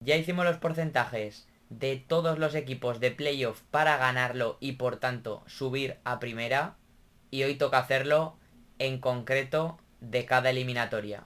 Ya hicimos los porcentajes de todos los equipos de playoff para ganarlo y por tanto subir a primera. Y hoy toca hacerlo en concreto de cada eliminatoria.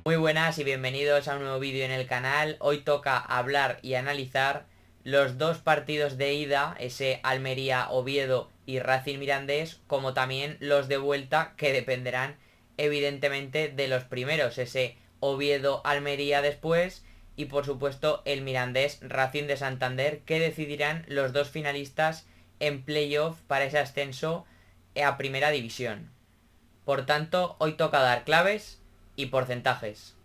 Muy buenas y bienvenidos a un nuevo vídeo en el canal. Hoy toca hablar y analizar los dos partidos de ida, ese Almería-Oviedo y Racing Mirandés, como también los de vuelta que dependerán evidentemente de los primeros, ese Oviedo-Almería después y por supuesto el Mirandés Racing de Santander, que decidirán los dos finalistas en playoff para ese ascenso a primera división. Por tanto, hoy toca dar claves y porcentajes.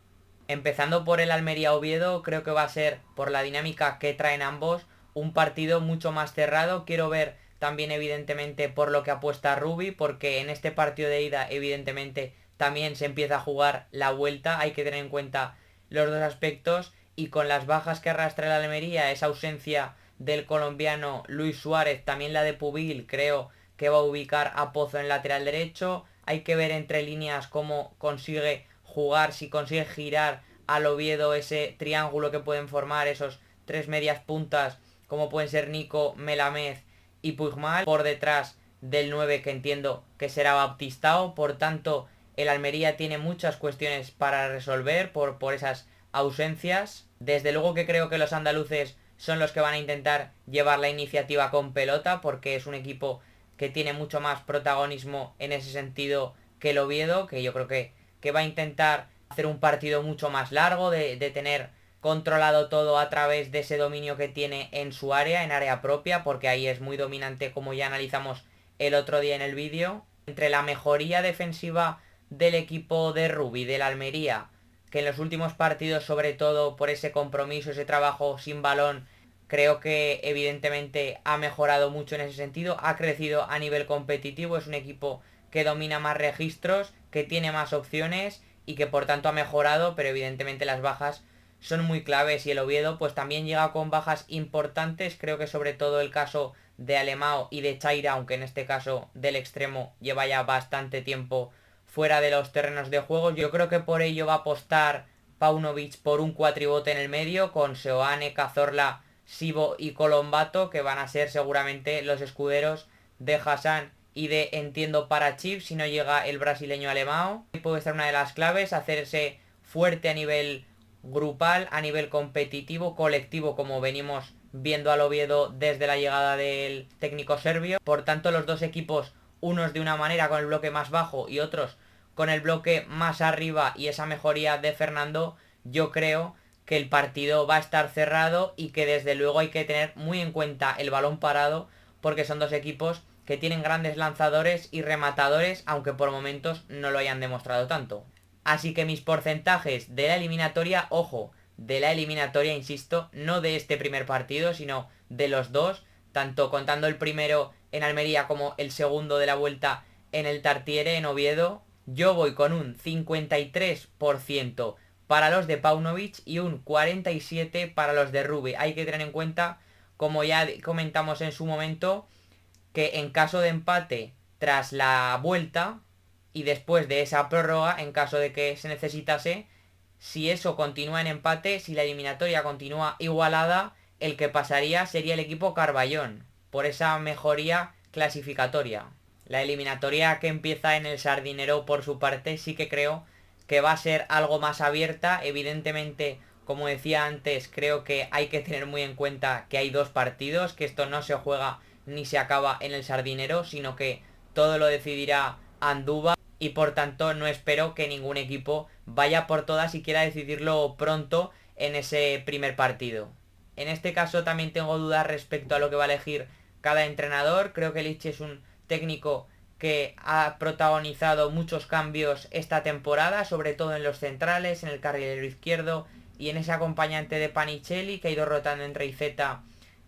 Empezando por el Almería-Oviedo, creo que va a ser, por la dinámica que traen ambos, un partido mucho más cerrado. Quiero ver también evidentemente por lo que apuesta Rubi, porque en este partido de ida evidentemente también se empieza a jugar la vuelta. Hay que tener en cuenta los dos aspectos, y con las bajas que arrastra el Almería, esa ausencia del colombiano Luis Suárez, también la de Pubil, creo que va a ubicar a Pozo en lateral derecho. Hay que ver entre líneas cómo consigue jugar, si consigue girar al Oviedo ese triángulo que pueden formar esos tres medias puntas, como pueden ser Nico, Melamed y Puigmal, por detrás del 9 que entiendo que será Baptistao. Por tanto, el Almería tiene muchas cuestiones para resolver por esas ausencias. Desde luego que creo que los andaluces son los que van a intentar llevar la iniciativa con pelota, porque es un equipo que tiene mucho más protagonismo en ese sentido que el Oviedo, que yo creo que va a intentar hacer un partido mucho más largo, de tener controlado todo a través de ese dominio que tiene en su área, en área propia, porque ahí es muy dominante, como ya analizamos el otro día en el vídeo. Entre la mejoría defensiva del equipo de Rubi, del Almería, que en los últimos partidos, sobre todo por ese compromiso, ese trabajo sin balón, creo que evidentemente ha mejorado mucho en ese sentido, ha crecido a nivel competitivo, es un equipo que domina más registros, que tiene más opciones y que por tanto ha mejorado, pero evidentemente las bajas son muy claves, y el Oviedo pues también llega con bajas importantes. Creo que sobre todo el caso de Alemão y de Chaira, aunque en este caso del extremo lleva ya bastante tiempo fuera de los terrenos de juego. Yo creo que por ello va a apostar Paunovic por un cuatribote en el medio, con Seoane, Cazorla, Sibo y Colombato, que van a ser seguramente los escuderos de Hassan y de, entiendo, para Chip si no llega el brasileño Alemão. Puede ser una de las claves, hacerse fuerte a nivel grupal, a nivel competitivo, colectivo, como venimos viendo al Oviedo desde la llegada del técnico serbio. Por tanto, los dos equipos, unos de una manera con el bloque más bajo y otros con el bloque más arriba, y esa mejoría de Fernando, yo creo que el partido va a estar cerrado y que desde luego hay que tener muy en cuenta el balón parado, porque son dos equipos que tienen grandes lanzadores y rematadores, aunque por momentos no lo hayan demostrado tanto. Así que mis porcentajes de la eliminatoria, ojo, de la eliminatoria, insisto, no de este primer partido, sino de los dos, tanto contando el primero en Almería como el segundo de la vuelta en el Tartiere, en Oviedo. Yo voy con un 53% para los de Paunovic y un 47% para los de Rubi. Hay que tener en cuenta, como ya comentamos en su momento, que en caso de empate tras la vuelta y después de esa prórroga, en caso de que se necesitase, si eso continúa en empate, si la eliminatoria continúa igualada, el que pasaría sería el equipo Carballón, por esa mejoría clasificatoria. La eliminatoria que empieza en el Sardinero, por su parte, sí que creo que va a ser algo más abierta. Evidentemente, como decía antes, creo que hay que tener muy en cuenta que hay dos partidos, que esto no se juega ni se acaba en el Sardinero, sino que todo lo decidirá Andúba, y por tanto no espero que ningún equipo vaya por todas y quiera decidirlo pronto en ese primer partido. En este caso también tengo dudas respecto a lo que va a elegir cada entrenador. Creo que Lich es un técnico que ha protagonizado muchos cambios esta temporada, sobre todo en los centrales, en el carrilero izquierdo y en ese acompañante de Panicelli, que ha ido rotando entre Iceta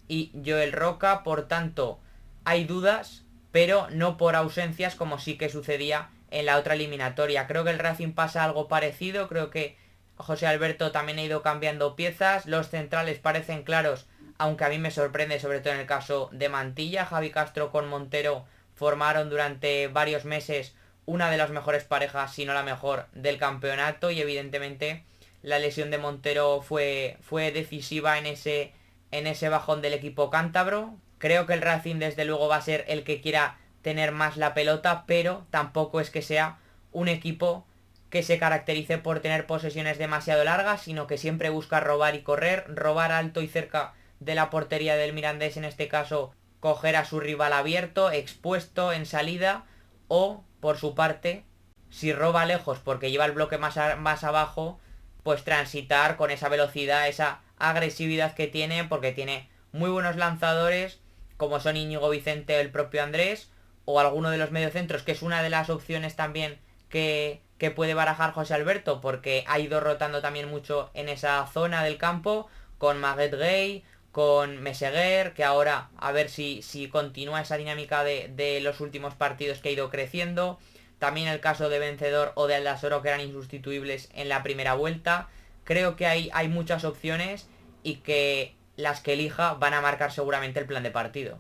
y Joel Roca. Por tanto, hay dudas, pero no por ausencias como sí que sucedía en la otra eliminatoria. Creo que el Racing pasa algo parecido, creo que José Alberto también ha ido cambiando piezas, los centrales parecen claros, aunque a mí me sorprende sobre todo en el caso de Mantilla. Javi Castro con Montero formaron durante varios meses una de las mejores parejas, si no la mejor, del campeonato, y evidentemente la lesión de Montero fue decisiva en ese bajón del equipo cántabro. Creo que el Racing desde luego va a ser el que quiera tener más la pelota, pero tampoco es que sea un equipo que se caracterice por tener posesiones demasiado largas, sino que siempre busca robar y correr, robar alto y cerca de la portería del Mirandés, en este caso coger a su rival abierto, expuesto, en salida, o por su parte, si roba lejos porque lleva el bloque más abajo, pues transitar con esa velocidad, esa agresividad que tiene, porque tiene muy buenos lanzadores, como son Íñigo Vicente o el propio Andrés, o alguno de los mediocentros, que es una de las opciones también que puede barajar José Alberto, porque ha ido rotando también mucho en esa zona del campo, con Maguette Gay, con Meseguer, que ahora a ver si continúa esa dinámica de los últimos partidos que ha ido creciendo. También el caso de Vencedor o de Aldasoro, que eran insustituibles en la primera vuelta. Creo que hay muchas opciones y que las que elija van a marcar seguramente el plan de partido.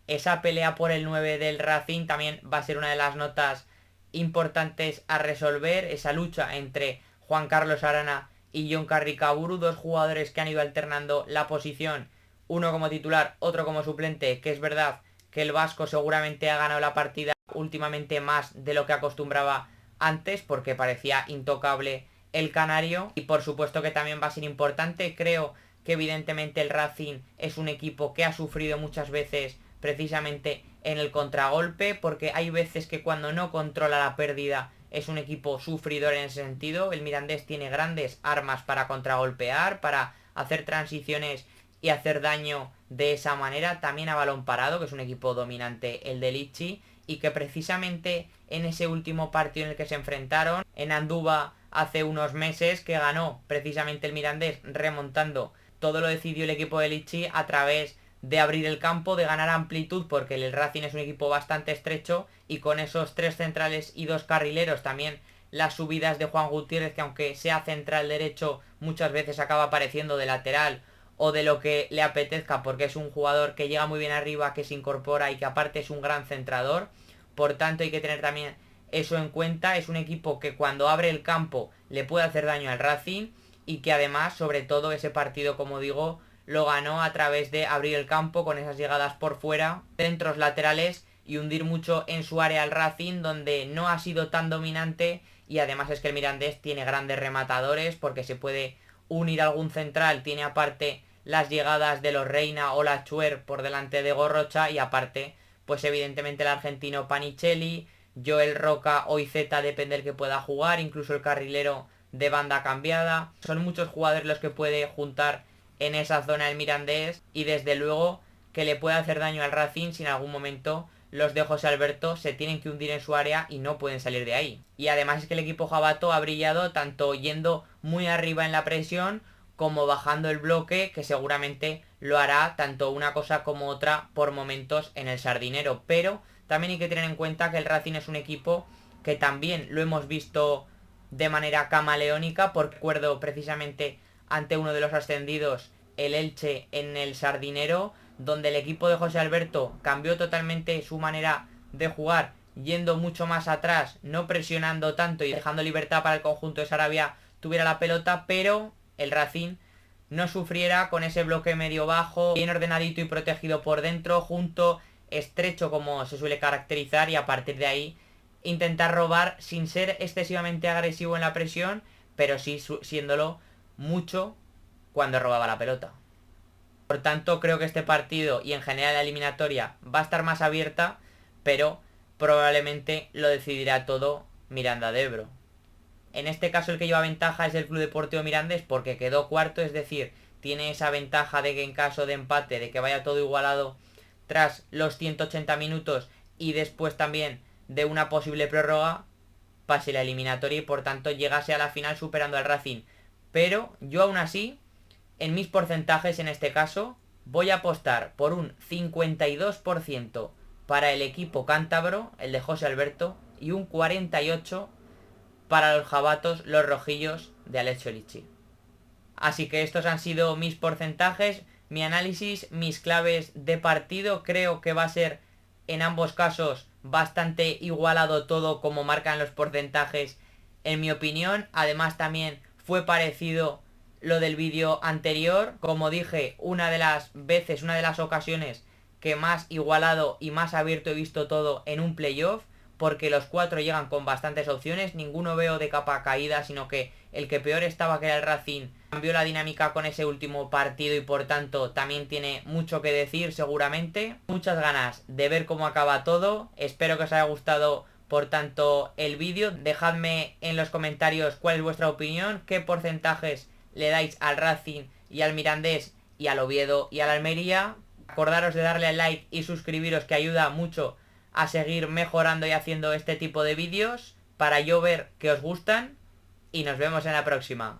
Esa pelea por el 9 del Racing también va a ser una de las notas importantes a resolver, esa lucha entre Juan Carlos Arana y Jon Carricaburu, dos jugadores que han ido alternando la posición, uno como titular, otro como suplente, que es verdad que el vasco seguramente ha ganado la partida últimamente más de lo que acostumbraba antes, porque parecía intocable el canario, y por supuesto que también va a ser importante. Creo que evidentemente el Racing es un equipo que ha sufrido muchas veces precisamente en el contragolpe, porque hay veces que cuando no controla la pérdida es un equipo sufridor en ese sentido. El Mirandés tiene grandes armas para contragolpear, para hacer transiciones y hacer daño de esa manera, también a balón parado, que es un equipo dominante el de Lichi, y que precisamente en ese último partido en el que se enfrentaron en Andúba hace unos meses, que ganó precisamente el Mirandés remontando, todo lo decidió el equipo de Lichi a través de abrir el campo, de ganar amplitud, porque el Racing es un equipo bastante estrecho, y con esos tres centrales y dos carrileros, también las subidas de Juan Gutiérrez, que aunque sea central derecho muchas veces acaba apareciendo de lateral o de lo que le apetezca, porque es un jugador que llega muy bien arriba, que se incorpora y que aparte es un gran centrador. Por tanto hay que tener también eso en cuenta. Es un equipo que cuando abre el campo le puede hacer daño al Racing, y que además, sobre todo, ese partido, como digo, lo ganó a través de abrir el campo con esas llegadas por fuera, centros laterales, y hundir mucho en su área al Racing, donde no ha sido tan dominante. Y además es que el Mirandés tiene grandes rematadores, porque se puede unir algún central, tiene aparte las llegadas de los Reina o la Chuer por delante de Gorrocha, y aparte pues evidentemente el argentino Panicelli, Joel Roca o Izeta, depende del que pueda jugar, incluso el carrilero de banda cambiada. Son muchos jugadores los que puede juntar en esa zona el Mirandés, y desde luego que le puede hacer daño al Racing si en algún momento los de José Alberto se tienen que hundir en su área y no pueden salir de ahí. Y además es que el equipo jabato ha brillado tanto yendo muy arriba en la presión como bajando el bloque, que seguramente lo hará tanto una cosa como otra por momentos en el Sardinero. Pero también hay que tener en cuenta que el Racing es un equipo que también lo hemos visto de manera camaleónica, porque recuerdo precisamente ante uno de los ascendidos, el Elche, en el Sardinero, donde el equipo de José Alberto cambió totalmente su manera de jugar, yendo mucho más atrás, no presionando tanto y dejando libertad para el conjunto de Sarabia tuviera la pelota, pero el Racing no sufriera con ese bloque medio bajo, bien ordenadito y protegido por dentro, junto, estrecho como se suele caracterizar, y a partir de ahí intentar robar sin ser excesivamente agresivo en la presión, pero sí siéndolo mucho cuando robaba la pelota. Por tanto, creo que este partido y en general la eliminatoria va a estar más abierta, pero probablemente lo decidirá todo Miranda de Ebro. En este caso el que lleva ventaja es el Club Deportivo Mirandés, porque quedó cuarto, es decir, tiene esa ventaja de que en caso de empate, de que vaya todo igualado tras los 180 minutos y después también de una posible prórroga, pase la eliminatoria y por tanto llegase a la final superando al Racing. Pero yo aún así, en mis porcentajes en este caso, voy a apostar por un 52% para el equipo cántabro, el de José Alberto, y un 48% para los jabatos, los rojillos de Alessio Lichi. Así que estos han sido mis porcentajes, mi análisis, mis claves de partido. Creo que va a ser en ambos casos bastante igualado todo como marcan los porcentajes en mi opinión. Además también fue parecido lo del vídeo anterior. Como dije, una de las ocasiones que más igualado y más abierto he visto todo en un playoff, porque los cuatro llegan con bastantes opciones, ninguno veo de capa caída, sino que el que peor estaba, que era el Racing, cambió la dinámica con ese último partido y por tanto también tiene mucho que decir seguramente. Muchas ganas de ver cómo acaba todo, espero que os haya gustado por tanto el vídeo. Dejadme en los comentarios cuál es vuestra opinión, qué porcentajes le dais al Racing y al Mirandés y al Oviedo y al Almería. Acordaros de darle al like y suscribiros, que ayuda mucho a seguir mejorando y haciendo este tipo de vídeos para yo ver que os gustan, y nos vemos en la próxima.